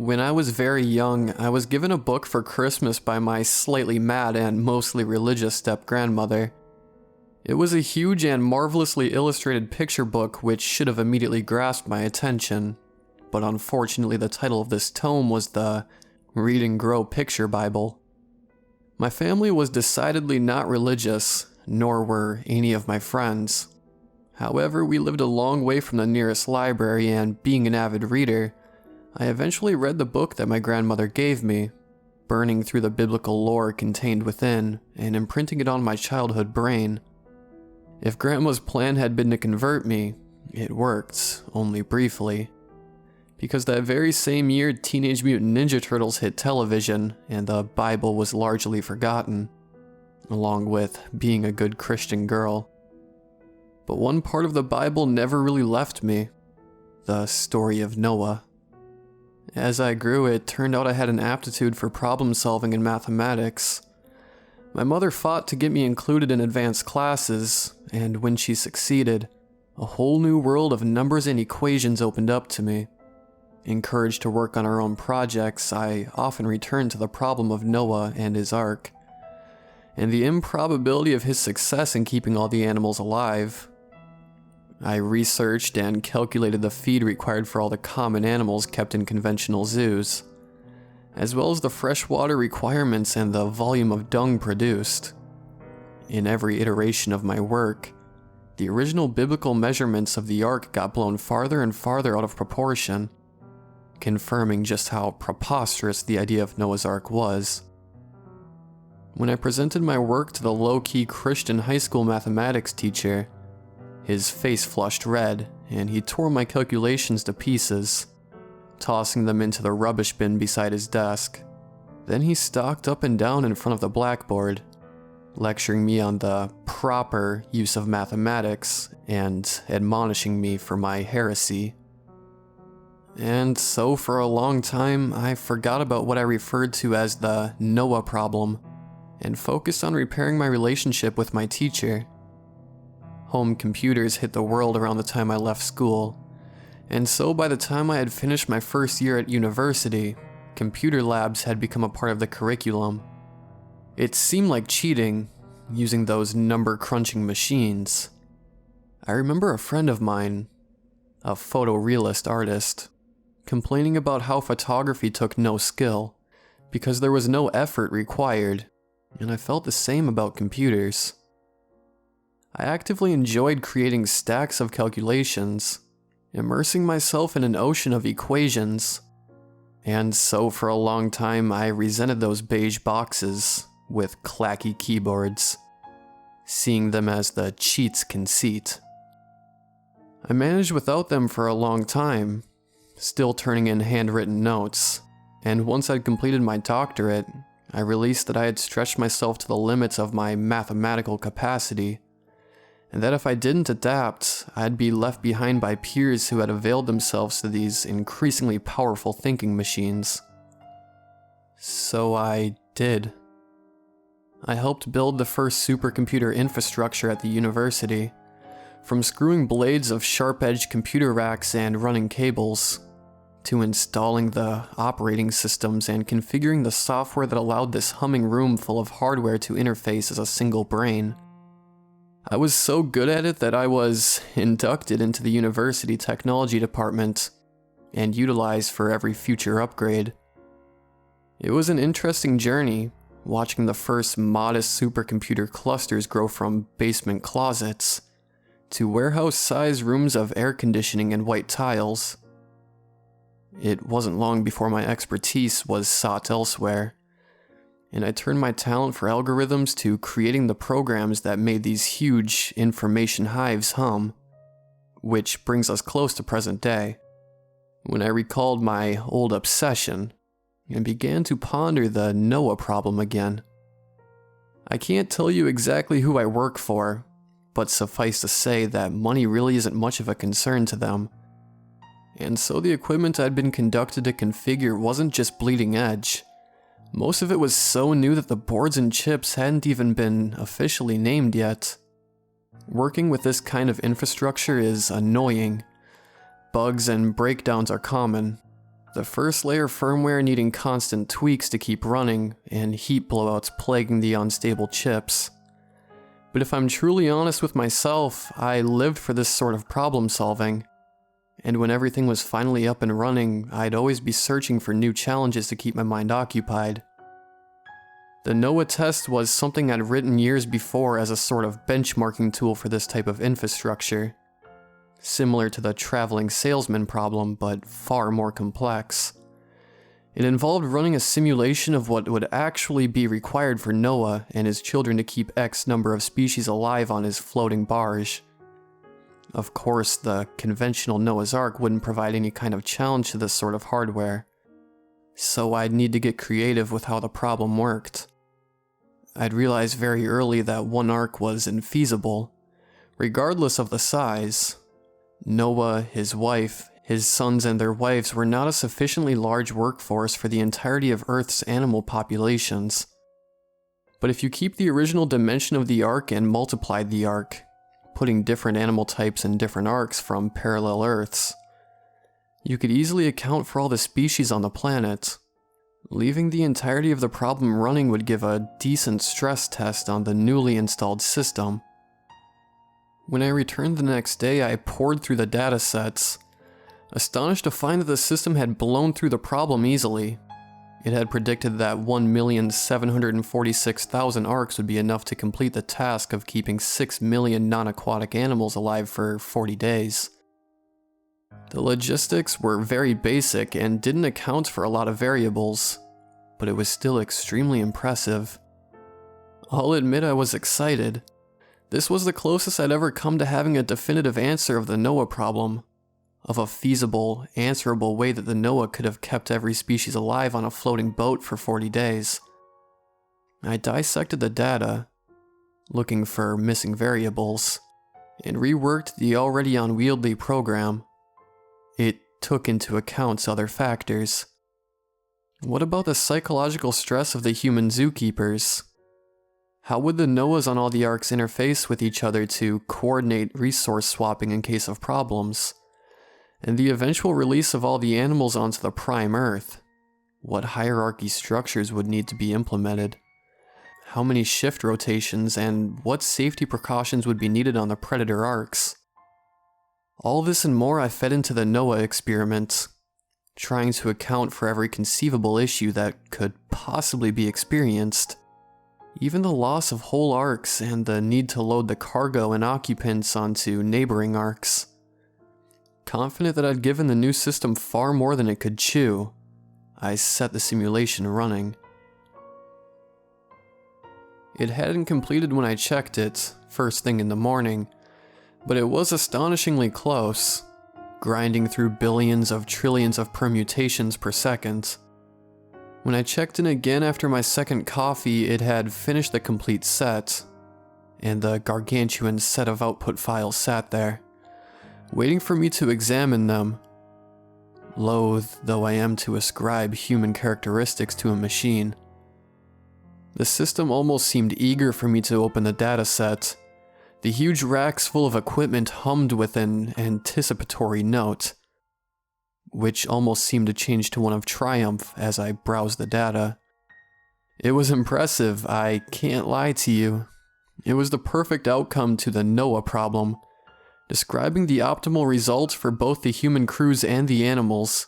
When I was very young, I was given a book for Christmas by my slightly mad and mostly religious step-grandmother. It was a huge and marvelously illustrated picture book which should have immediately grasped my attention, but unfortunately the title of this tome was the Read and Grow Picture Bible. My family was decidedly not religious, nor were any of my friends. However, we lived a long way from the nearest library, and being an avid reader, I eventually read the book that my grandmother gave me, burning through the biblical lore contained within and imprinting it on my childhood brain. If Grandma's plan had been to convert me, it worked, only briefly. Because that very same year, Teenage Mutant Ninja Turtles hit television, and the Bible was largely forgotten, along with being a good Christian girl. But one part of the Bible never really left me: the story of Noah. As I grew, it turned out I had an aptitude for problem solving in mathematics. My mother fought to get me included in advanced classes, and when she succeeded, a whole new world of numbers and equations opened up to me. Encouraged to work on our own projects, I often returned to the problem of Noah and his ark, and the improbability of his success in keeping all the animals alive. I researched and calculated the feed required for all the common animals kept in conventional zoos, as well as the freshwater requirements and the volume of dung produced. In every iteration of my work, the original biblical measurements of the ark got blown farther and farther out of proportion, confirming just how preposterous the idea of Noah's Ark was. When I presented my work to the low-key Christian high school mathematics teacher, his face flushed red, and he tore my calculations to pieces, tossing them into the rubbish bin beside his desk. Then he stalked up and down in front of the blackboard, lecturing me on the proper use of mathematics and admonishing me for my heresy. And so for a long time, I forgot about what I referred to as the Noah problem and focused on repairing my relationship with my teacher. Home computers hit the world around the time I left school, and so by the time I had finished my first year at university, computer labs had become a part of the curriculum. It seemed like cheating, using those number-crunching machines. I remember a friend of mine, a photorealist artist, complaining about how photography took no skill, because there was no effort required, and I felt the same about computers. I actively enjoyed creating stacks of calculations, immersing myself in an ocean of equations, and so for a long time I resented those beige boxes with clacky keyboards, seeing them as the cheat's conceit. I managed without them for a long time, still turning in handwritten notes, and once I'd completed my doctorate, I realized that I had stretched myself to the limits of my mathematical capacity, and that if I didn't adapt, I'd be left behind by peers who had availed themselves to these increasingly powerful thinking machines. So I did. I helped build the first supercomputer infrastructure at the university, from screwing blades of sharp-edged computer racks and running cables, to installing the operating systems and configuring the software that allowed this humming room full of hardware to interface as a single brain. I was so good at it that I was inducted into the university technology department and utilized for every future upgrade. It was an interesting journey, watching the first modest supercomputer clusters grow from basement closets to warehouse-sized rooms of air conditioning and white tiles. It wasn't long before my expertise was sought elsewhere, and I turned my talent for algorithms to creating the programs that made these huge information hives hum, which brings us close to present day, when I recalled my old obsession and began to ponder the Noah problem again. I can't tell you exactly who I work for, but suffice to say that money really isn't much of a concern to them. And so the equipment I'd been conducted to configure wasn't just bleeding edge. Most of it was so new that the boards and chips hadn't even been officially named yet. Working with this kind of infrastructure is annoying. Bugs and breakdowns are common, The first layer firmware needing constant tweaks to keep running, and heat blowouts plaguing the unstable chips. But if I'm truly honest with myself, I lived for this sort of problem solving. And when everything was finally up and running, I'd always be searching for new challenges to keep my mind occupied. The NOAA test was something I'd written years before as a sort of benchmarking tool for this type of infrastructure. Similar to the traveling salesman problem, but far more complex. It involved running a simulation of what would actually be required for Noah and his children to keep X number of species alive on his floating barge. Of course, the conventional Noah's Ark wouldn't provide any kind of challenge to this sort of hardware, so I'd need to get creative with how the problem worked. I'd realized very early that one ark was infeasible, regardless of the size. Noah, his wife, his sons and their wives were not a sufficiently large workforce for the entirety of Earth's animal populations. But if you keep the original dimension of the ark and multiply the ark, putting different animal types in different arks from parallel Earths, you could easily account for all the species on the planet. Leaving the entirety of the problem running would give a decent stress test on the newly installed system. When I returned the next day, I pored through the datasets, astonished to find that the system had blown through the problem easily. It had predicted that 1,746,000 arks would be enough to complete the task of keeping 6 million non-aquatic animals alive for 40 days. The logistics were very basic and didn't account for a lot of variables, but it was still extremely impressive. I'll admit I was excited. This was the closest I'd ever come to having a definitive answer of the Noah problem, of a feasible, answerable way that the Noah could have kept every species alive on a floating boat for 40 days. I dissected the data, looking for missing variables, and reworked the already unwieldy program. It took into account other factors. What about the psychological stress of the human zookeepers? How would the Noahs on all the arks interface with each other to coordinate resource swapping in case of problems? And the eventual release of all the animals onto the prime Earth? What hierarchy structures would need to be implemented? How many shift rotations and what safety precautions would be needed on the Predator arks? All this and more I fed into the Noah experiment, trying to account for every conceivable issue that could possibly be experienced. Even the loss of whole arks and the need to load the cargo and occupants onto neighboring arks. Confident that I'd given the new system far more than it could chew, I set the simulation running. It hadn't completed when I checked it, first thing in the morning, but it was astonishingly close, grinding through billions of trillions of permutations per second. When I checked in again after my second coffee, it had finished the complete set, and the gargantuan set of output files sat there, waiting for me to examine them. Loath though I am to ascribe human characteristics to a machine. The system almost seemed eager for me to open the dataset. The huge racks full of equipment hummed with an anticipatory note, which almost seemed to change to one of triumph as I browsed the data. It was impressive, I can't lie to you. It was the perfect outcome to the Noah problem, describing the optimal results for both the human crews and the animals.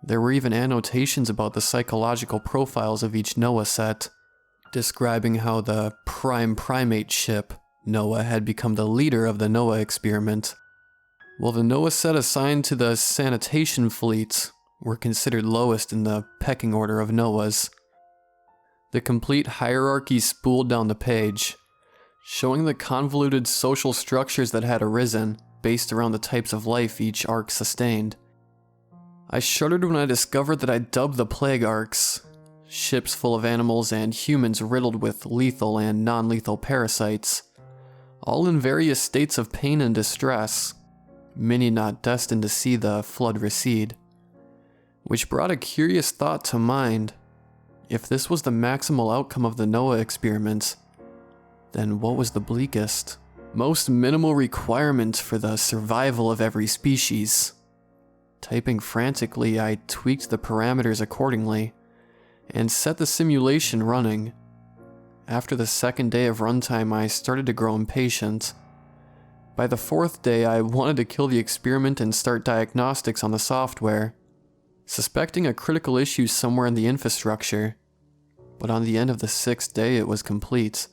There were even annotations about the psychological profiles of each Noah set, describing how the prime primate ship, Noah, had become the leader of the Noah experiment, while the Noah set assigned to the sanitation fleet were considered lowest in the pecking order of Noahs. The complete hierarchy spooled down the page, showing the convoluted social structures that had arisen based around the types of life each ark sustained. I shuddered when I discovered that I dubbed the plague arks, ships full of animals and humans riddled with lethal and non-lethal parasites, all in various states of pain and distress, many not destined to see the flood recede. Which brought a curious thought to mind. If this was the maximal outcome of the Noah experiment, then what was the bleakest, most minimal requirement for the survival of every species? Typing frantically, I tweaked the parameters accordingly and set the simulation running. After the second day of runtime, I started to grow impatient. By the fourth day, I wanted to kill the experiment and start diagnostics on the software, suspecting a critical issue somewhere in the infrastructure. But on the end of the sixth day, it was complete,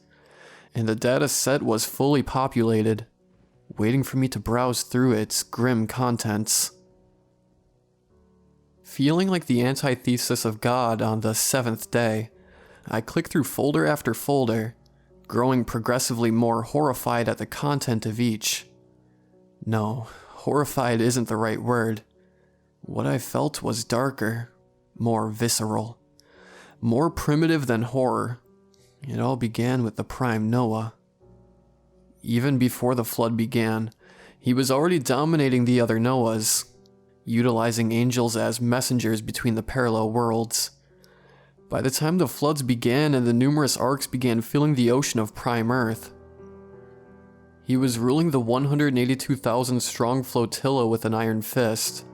and the data set was fully populated, waiting for me to browse through its grim contents. Feeling like the antithesis of God on the seventh day, I clicked through folder after folder, growing progressively more horrified at the content of each. No, horrified isn't the right word. What I felt was darker, more visceral, more primitive than horror. It all began with the prime Noah. Even before the flood began, he was already dominating the other Noahs, utilizing angels as messengers between the parallel worlds. By the time the floods began and the numerous arcs began filling the ocean of prime Earth, he was ruling the 182,000 strong flotilla with an iron fist,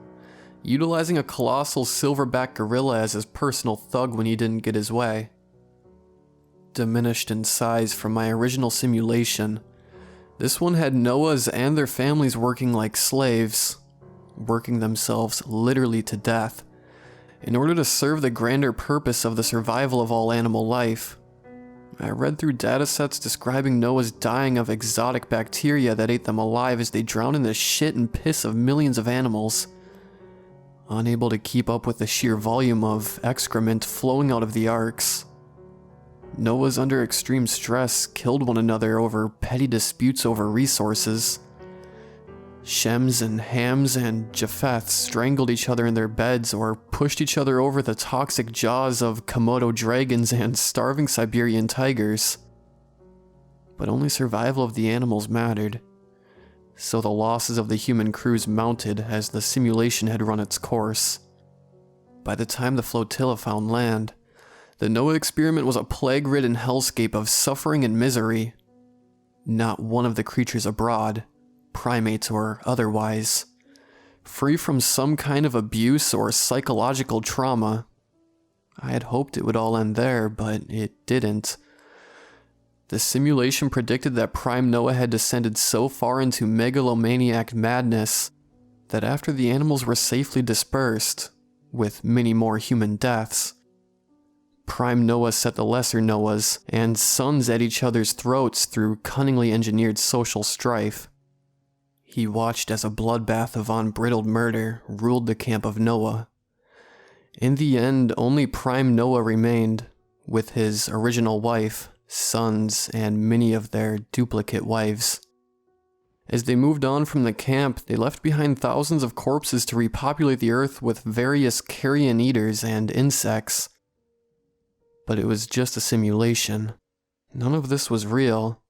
utilizing a colossal silverback gorilla as his personal thug when he didn't get his way. Diminished in size from my original simulation, this one had Noahs and their families working like slaves, working themselves literally to death, in order to serve the grander purpose of the survival of all animal life. I read through datasets describing Noahs dying of exotic bacteria that ate them alive as they drowned in the shit and piss of millions of animals, unable to keep up with the sheer volume of excrement flowing out of the arks. Noahs under extreme stress killed one another over petty disputes over resources. Shems and Hams and Japheth strangled each other in their beds or pushed each other over the toxic jaws of Komodo dragons and starving Siberian tigers. But only survival of the animals mattered, so the losses of the human crews mounted as the simulation had run its course. By the time the flotilla found land, the Noah experiment was a plague-ridden hellscape of suffering and misery. Not one of the creatures abroad, primates or otherwise, free from some kind of abuse or psychological trauma. I had hoped it would all end there, but it didn't. The simulation predicted that Prime Noah had descended so far into megalomaniac madness that after the animals were safely dispersed, with many more human deaths, Prime Noah set the lesser Noahs and sons at each other's throats through cunningly engineered social strife. He watched as a bloodbath of unbridled murder ruled the camp of Noah. In the end, only Prime Noah remained, with his original wife, sons, and many of their duplicate wives. As they moved on from the camp, they left behind thousands of corpses to repopulate the earth with various carrion eaters and insects. But it was just a simulation. None of this was real.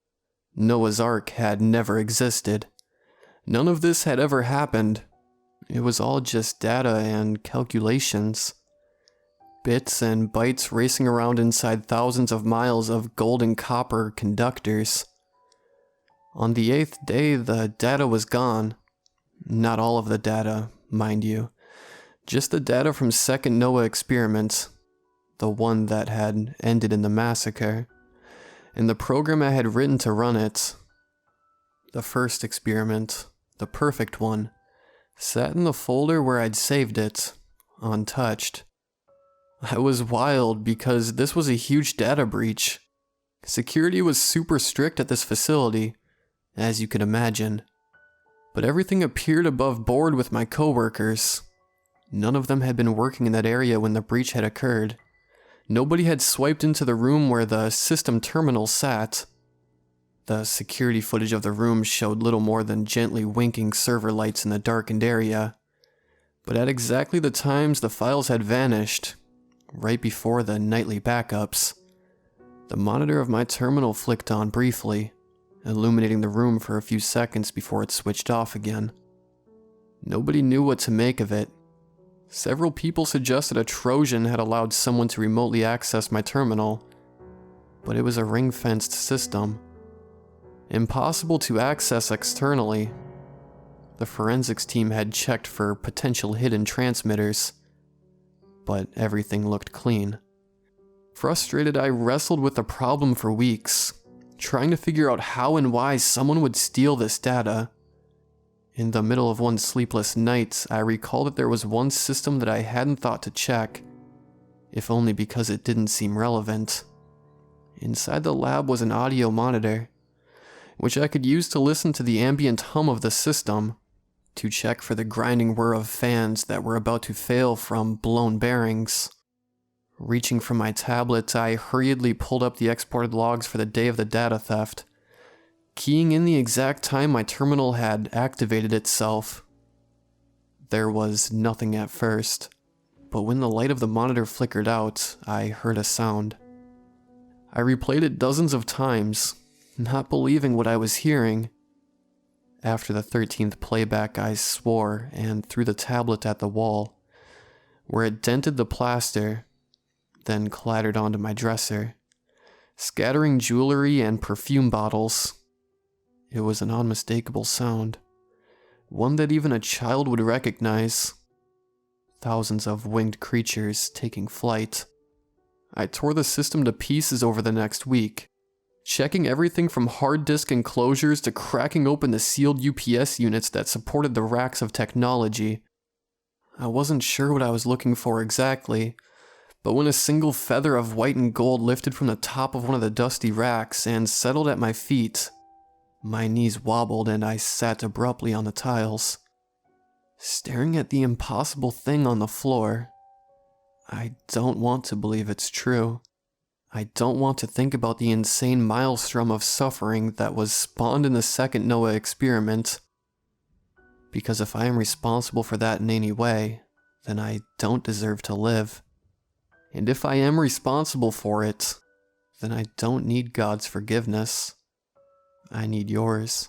Noah's Ark had never existed. None of this had ever happened. It was all just data and calculations. Bits and bytes racing around inside thousands of miles of gold and copper conductors. On the 8th day, the data was gone. Not all of the data, mind you. Just the data from second Noah experiment, the one that had ended in the massacre, and the program I had written to run it. The first experiment, the perfect one, sat in the folder where I'd saved it, untouched. I was wild because this was a huge data breach. Security was super strict at this facility, as you can imagine. But everything appeared above board with my coworkers. None of them had been working in that area when the breach had occurred. Nobody had swiped into the room where the system terminal sat. The security footage of the room showed little more than gently winking server lights in the darkened area. But at exactly the times the files had vanished, right before the nightly backups, the monitor of my terminal flicked on briefly, illuminating the room for a few seconds before it switched off again. Nobody knew what to make of it. Several people suggested a Trojan had allowed someone to remotely access my terminal, but it was a ring-fenced system. Impossible to access externally. The forensics team had checked for potential hidden transmitters, but everything looked clean. Frustrated, I wrestled with the problem for weeks, trying to figure out how and why someone would steal this data. In the middle of one sleepless night, I recalled that there was one system that I hadn't thought to check, if only because it didn't seem relevant. Inside the lab was an audio monitor, which I could use to listen to the ambient hum of the system, to check for the grinding whir of fans that were about to fail from blown bearings. Reaching for my tablet, I hurriedly pulled up the exported logs for the day of the data theft, keying in the exact time my terminal had activated itself. There was nothing at first, but when the light of the monitor flickered out, I heard a sound. I replayed it dozens of times, not believing what I was hearing. After the 13th playback, I swore and threw the tablet at the wall, where it dented the plaster, then clattered onto my dresser, scattering jewelry and perfume bottles. It was an unmistakable sound, one that even a child would recognize. Thousands of winged creatures taking flight. I tore the system to pieces over the next week, checking everything from hard disk enclosures to cracking open the sealed UPS units that supported the racks of technology. I wasn't sure what I was looking for exactly, but when a single feather of white and gold lifted from the top of one of the dusty racks and settled at my feet, my knees wobbled and I sat abruptly on the tiles, staring at the impossible thing on the floor. I don't want to believe it's true. I don't want to think about the insane maelstrom of suffering that was spawned in the second Noah experiment. Because if I am responsible for that in any way, then I don't deserve to live. And if I am responsible for it, then I don't need God's forgiveness. I need yours.